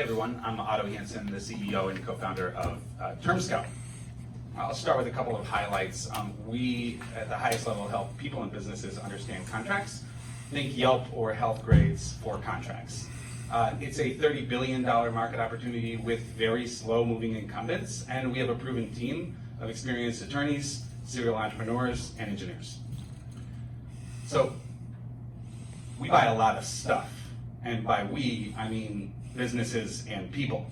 Hi everyone, I'm Otto Hansen, the CEO and co-founder of TermScout. I'll start with a couple of highlights. We, at the highest level, help people and businesses understand contracts. Think Yelp or health grades for contracts. It's a $30 billion market opportunity with very slow-moving incumbents, and we have a proven team of experienced attorneys, serial entrepreneurs, and engineers. So, we buy a lot of stuff, and by we, I mean businesses and people.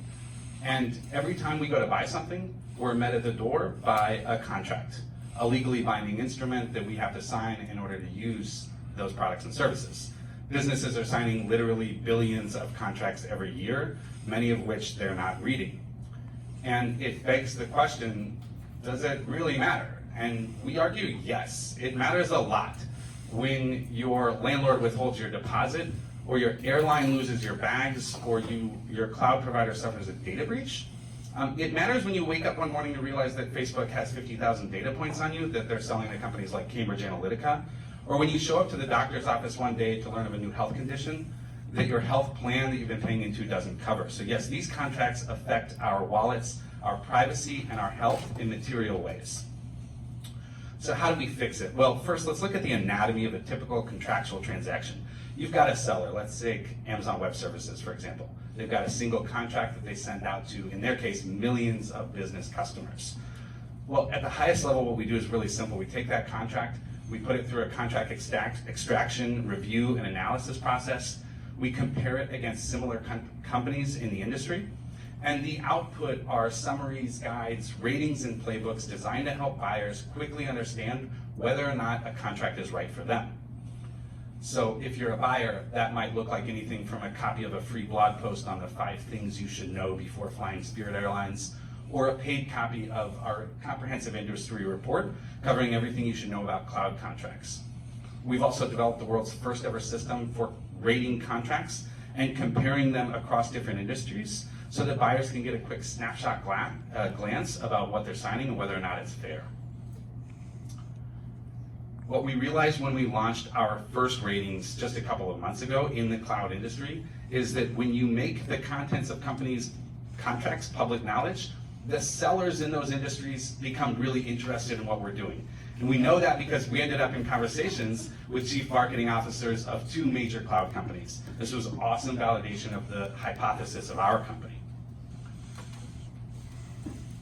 And every time we go to buy something, we're met at the door by a contract, a legally binding instrument that we have to sign in order to use those products and services. Businesses are signing literally billions of contracts every year, many of which they're not reading. And it begs the question, does it really matter? And we argue, yes, it matters a lot. When your landlord withholds your deposit, or your airline loses your bags, or your cloud provider suffers a data breach. It matters when you wake up one morning to realize that Facebook has 50,000 data points on you that they're selling to companies like Cambridge Analytica, or when you show up to the doctor's office one day to learn of a new health condition that your health plan that you've been paying into doesn't cover. So yes, these contracts affect our wallets, our privacy, and our health in material ways. So how do we fix it? Well, first let's look at the anatomy of a typical contractual transaction. You've got a seller, let's take Amazon Web Services, for example. They've got a single contract that they send out to, in their case, millions of business customers. Well, at the highest level, what we do is really simple. We take that contract, we put it through a contract extraction, review, and analysis process. We compare it against similar companies in the industry. And the output are summaries, guides, ratings, and playbooks designed to help buyers quickly understand whether or not a contract is right for them. So if you're a buyer, that might look like anything from a copy of a free blog post on the 5 things you should know before flying Spirit Airlines, or a paid copy of our comprehensive industry report covering everything you should know about cloud contracts. We've also developed the world's first ever system for rating contracts and comparing them across different industries so that buyers can get a quick snapshot glance about what they're signing and whether or not it's fair. What we realized when we launched our first ratings just a couple of months ago in the cloud industry is that when you make the contents of companies' contracts public knowledge, the sellers in those industries become really interested in what we're doing. And we know that because we ended up in conversations with chief marketing officers of 2 major cloud companies. This was awesome validation of the hypothesis of our company.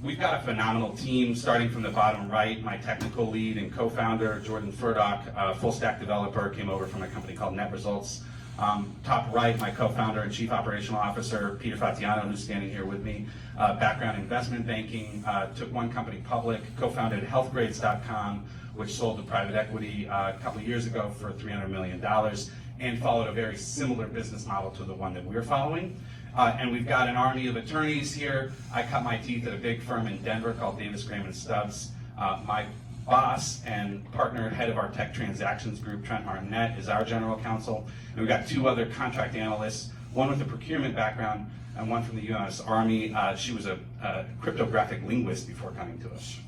We've got a phenomenal team, starting from the bottom right. My technical lead and co-founder, Jordan Furdock, a full-stack developer, came over from a company called Net Results. Top right, my co-founder and chief operational officer, Peter Fatiano, who's standing here with me. Background investment banking, took one company public, co-founded healthgrades.com, which sold to private equity a couple of years ago for $300 million, and followed a very similar business model to the one that we're following. And we've got an army of attorneys here. I cut my teeth at a big firm in Denver called Davis, Graham & Stubbs. My boss and partner, head of our tech transactions group, Trent Martinet, is our general counsel. And we've got 2 other contract analysts, one with a procurement background and one from the US Army. She was a cryptographic linguist before coming to us.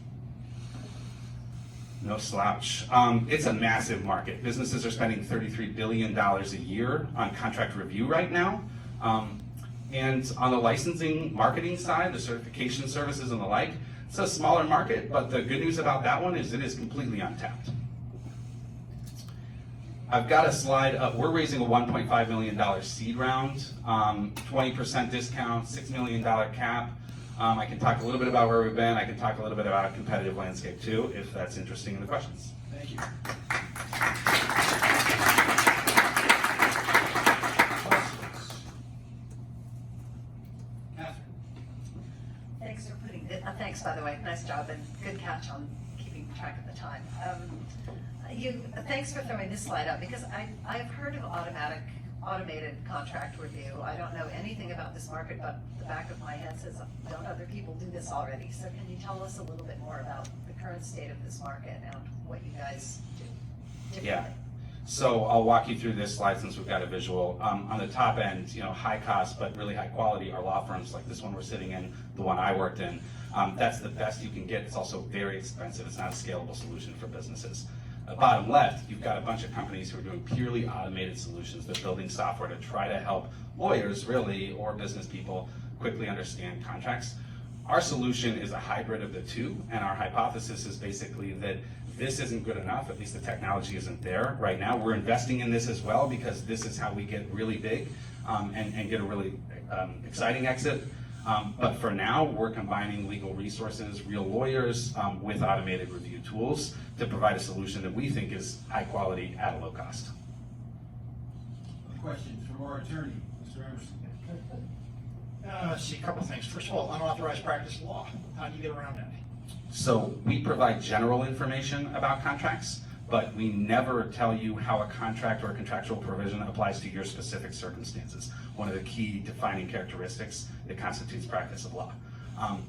No slouch. It's a massive market. Businesses are spending $33 billion a year on contract review right now. And on the licensing marketing side, the certification services and the like, it's a smaller market, but the good news about that one is it is completely untapped. I've got a slide up. We're raising a $1.5 million seed round, 20% discount, $6 million cap. I can talk a little bit about where we've been. I can talk a little bit about a competitive landscape too, if that's interesting in the questions. Thank you. Thanks, by the way. Nice job and good catch on keeping track of the time. Thanks for throwing this slide up because I've heard of automated contract review. I don't know anything about this market, but the back of my head says, don't other people do this already? So can you tell us a little bit more about the current state of this market and what you guys do differently? Yeah. So I'll walk you through this slide since we've got a visual. On the top end, high cost but really high quality are law firms like this one we're sitting in, the one I worked in. That's the best you can get. It's also very expensive. It's not a scalable solution for businesses. Bottom left, you've got a bunch of companies who are doing purely automated solutions. They're building software to try to help lawyers, really, or business people quickly understand contracts. Our solution is a hybrid of the two, and our hypothesis is basically that this isn't good enough, at least the technology isn't there right now. We're investing in this as well because this is how we get really big and get a really exciting exit. But for now, we're combining legal resources, real lawyers, with automated review tools to provide a solution that we think is high quality at a low cost. Questions from our attorney, Mr. Emerson? Let's see, a couple things. First of all, unauthorized practice law. How do you get around that? So we provide general information about contracts, but we never tell you how a contract or a contractual provision applies to your specific circumstances. One of the key defining characteristics that constitutes practice of law.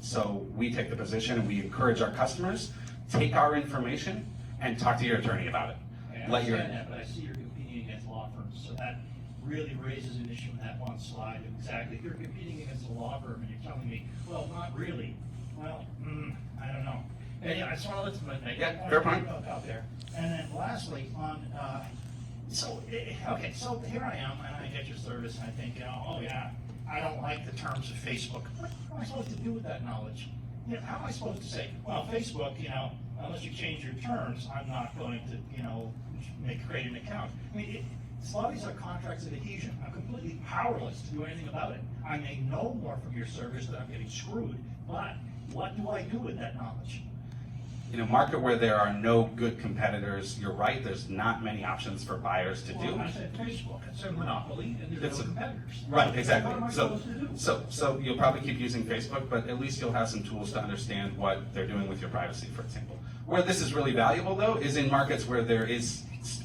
So we take the position and we encourage our customers, take our information and talk to your attorney about it. I understand that, but I see you're competing against law firms, so that really raises an issue in that one slide. Exactly, if you're competing against a law firm and you're telling me, well, not really. Well, I don't know. Anyway, I just want to let make Yeah, fair point. out there. And then lastly, on so here I am, and I get your service, and I think, oh yeah, I don't like the terms of Facebook. What am I supposed to do with that knowledge? How am I supposed to say, well, Facebook, unless you change your terms, I'm not going to, create an account. I mean, a lot of these are contracts of adhesion. I'm completely powerless to do anything about it. I may know more from your service that I'm getting screwed, but what do I do with that knowledge? In a market where there are no good competitors, you're right, there's not many options for buyers to do. Well, I said Facebook, it's a monopoly, and there's no competitors. Right, exactly. What am I supposed to do? So you'll probably keep using Facebook, but at least you'll have some tools to understand what they're doing with your privacy, for example. Where this is really valuable, though, is in markets where there is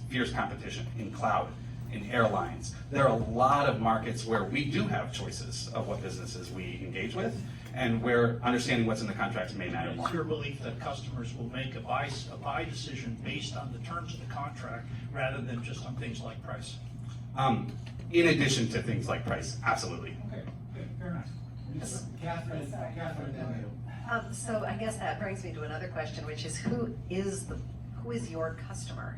fierce competition, in cloud, in airlines. There are a lot of markets where we do have choices of what businesses we engage with, and where understanding what's in the contracts may matter more. It's your belief that customers will make a buy decision based on the terms of the contract rather than just on things like price? In addition to things like price, absolutely. Okay, good, fair enough. Catherine, So I guess that brings me to another question, which is who is your customer?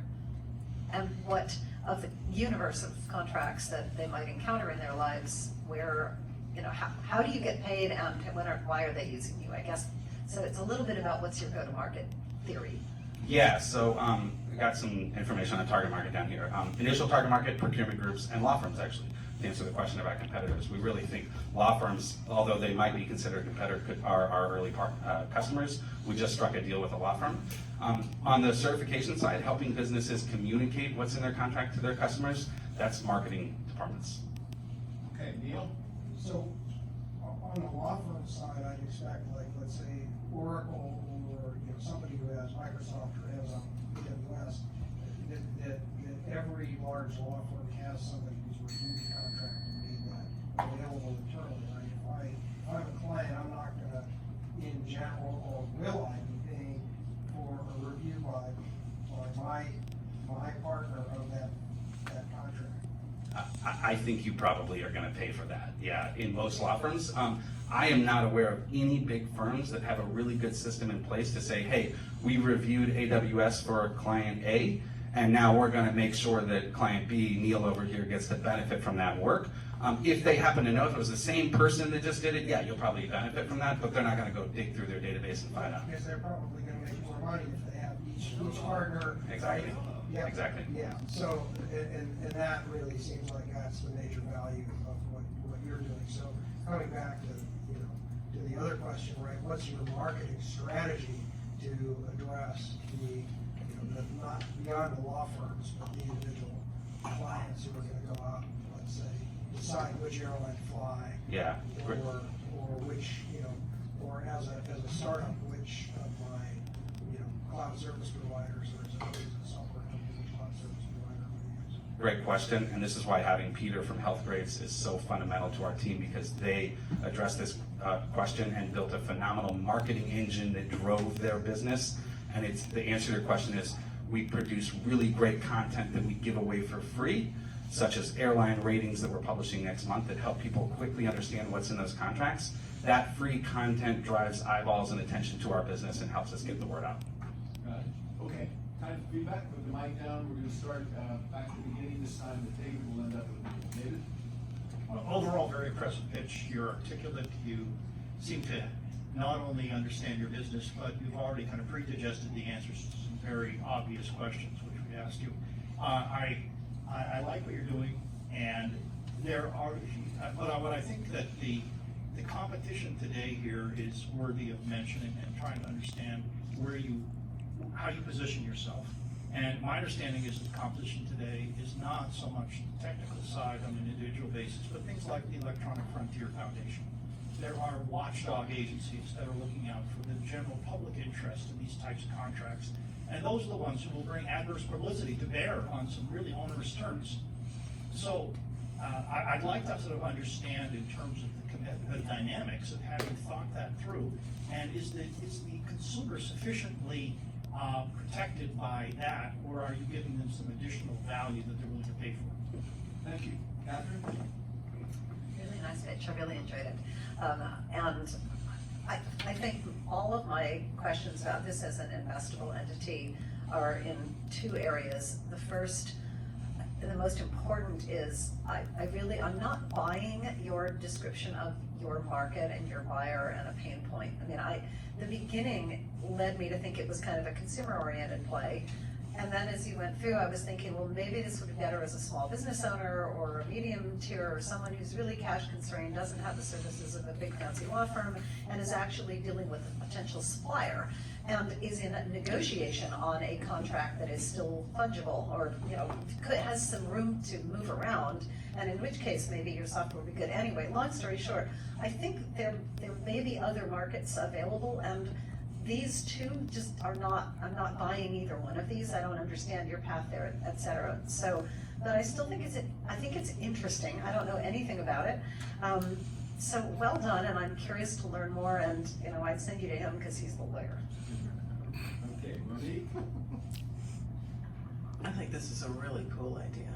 And what of the universe of contracts that they might encounter in their lives, where, how do you get paid and why are they using you, I guess? So it's a little bit about what's your go-to-market theory. Yeah, so we got some information on target market down here. Initial target market, procurement groups, and law firms, actually, to answer the question about competitors. We really think law firms, although they might be considered competitors, are our early customers. We just struck a deal with a law firm. On the certification side, helping businesses communicate what's in their contract to their customers, that's marketing departments. okay, Neil? So, on the law firm side, I'd expect, like, let's say, Oracle or, somebody who has Microsoft or Amazon, AWS, that every large law firm has somebody who's reviewed the contract and made that available internally, right? If I'm a client, I'm not gonna, in general, or will I be paying for a review by my partner of that contract? I think you probably are going to pay for that, yeah, in most law firms. I am not aware of any big firms that have a really good system in place to say, hey, we reviewed AWS for client A, and now we're going to make sure that client B, Neil over here, gets the benefit from that work. If they happen to know if it was the same person that just did it, yeah, you'll probably benefit from that, but they're not going to go dig through their database and find out. Because they're probably gonna make more money if they have each partner. Exactly. Yeah. Exactly. Yeah, so, and that really seems like that's the major value of what you're doing. So coming back to, to the other question, right, what's your marketing strategy to address the not beyond the law firms, but the individual clients who are gonna go out and, let's say, decide which airline to fly? Yeah. Or which, or as a startup, which of my, cloud service providers, or as a software company, which cloud service provider would use? Great question, and this is why having Peter from HealthGrades is so fundamental to our team, because they addressed this question and built a phenomenal marketing engine that drove their business. And the answer to your question is, we produce really great content that we give away for free, such as airline ratings that we're publishing next month that help people quickly understand what's in those contracts. That free content drives eyeballs and attention to our business and helps us get the word out. Got it. Okay. Time for feedback, put the mic down, we're gonna start, back at the beginning, this time the David will end up with David. Well, overall, very impressive pitch. You're articulate. You seem to not only understand your business, but you've already kind of pre-digested the answers to some very obvious questions which we asked you. I like what you're doing, and there are, but what I think that the competition today here is worthy of mentioning and trying to understand how you position yourself. And my understanding is that competition today is not so much the technical side on an individual basis, but things like the Electronic Frontier Foundation. There are watchdog agencies that are looking out for the general public interest in these types of contracts. And those are the ones who will bring adverse publicity to bear on some really onerous terms. So I'd like to sort of understand in terms of the dynamics of having thought that through. And is the consumer sufficiently protected by that, or are you giving them some additional value that they're willing to pay for? Thank you. Catherine? Really nice pitch, I really enjoyed it. And I think all of my questions about this as an investable entity are in two areas. The first, and the most important is, I'm not buying your description of your market and your buyer and a pain point. I mean, the beginning led me to think it was kind of a consumer-oriented play. And then as you went through, I was thinking, well, maybe this would be better as a small business owner or a medium tier or someone who's really cash constrained, doesn't have the services of a big fancy law firm, and is actually dealing with a potential supplier and is in a negotiation on a contract that is still fungible or, has some room to move around, and in which case maybe your software would be good. Anyway, long story short, I think there may be other markets available, and these two just I'm not buying either one of these. I don't understand your path there, et cetera. So, but I still think it's interesting. I don't know anything about it. So well done, and I'm curious to learn more, and I'd send you to him because he's the lawyer. Okay, Monique? I think this is a really cool idea.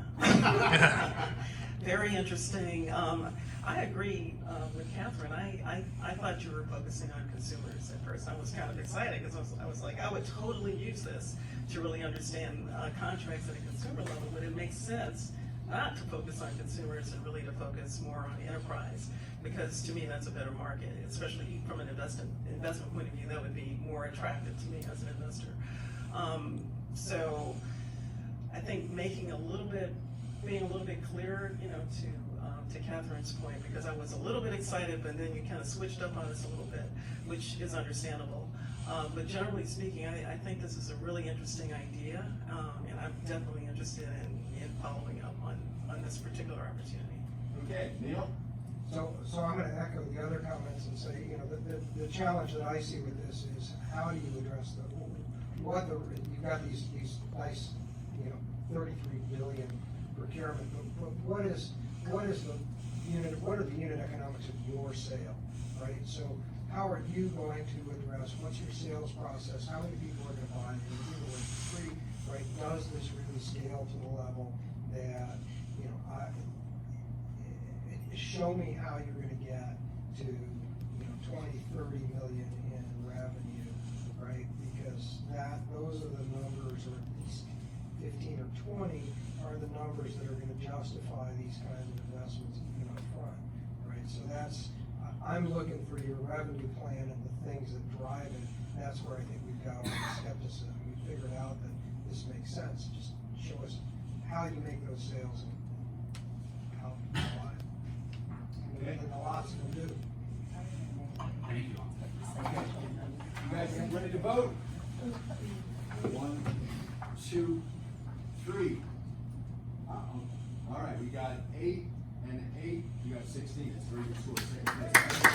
Very interesting. I agree with Catherine. I thought you were focusing on consumers at first. I was kind of excited because I was like, I would totally use this to really understand contracts at a consumer level, but it makes sense not to focus on consumers and really to focus more on enterprise, because to me that's a better market, especially from an investment point of view. That would be more attractive to me as an investor. So I think being a little bit clearer, to Catherine's point, because I was a little bit excited, but then you kind of switched up on us a little bit, which is understandable. But generally speaking, I think this is a really interesting idea, and I'm definitely interested in following up on this particular opportunity. Okay, Neil? So I'm gonna echo the other comments and say, the challenge that I see with this is how do you address you've got these nice, 33 billion procurement, but what are the unit economics of your sale, right? So how are you going to address, what's your sales process, how many people are gonna buy it, free, right? Does this really scale to the level that, show me how you're gonna get to, 20, 30 million in revenue, right? Because those are the numbers, or at least 15 or 20 are the numbers that are gonna justify these kinds of investments even up front, right? So I'm looking for your revenue plan and the things that drive it. That's where I think we've got all the skepticism. We figured out that this makes sense. Just show us how you make those sales and how you buy it. Okay. And lots of them do. Thank you. Okay. You guys ready to vote? 1, 2, 3. Uh-oh. All right, we got 8 and 8. You got 16. It's very good score.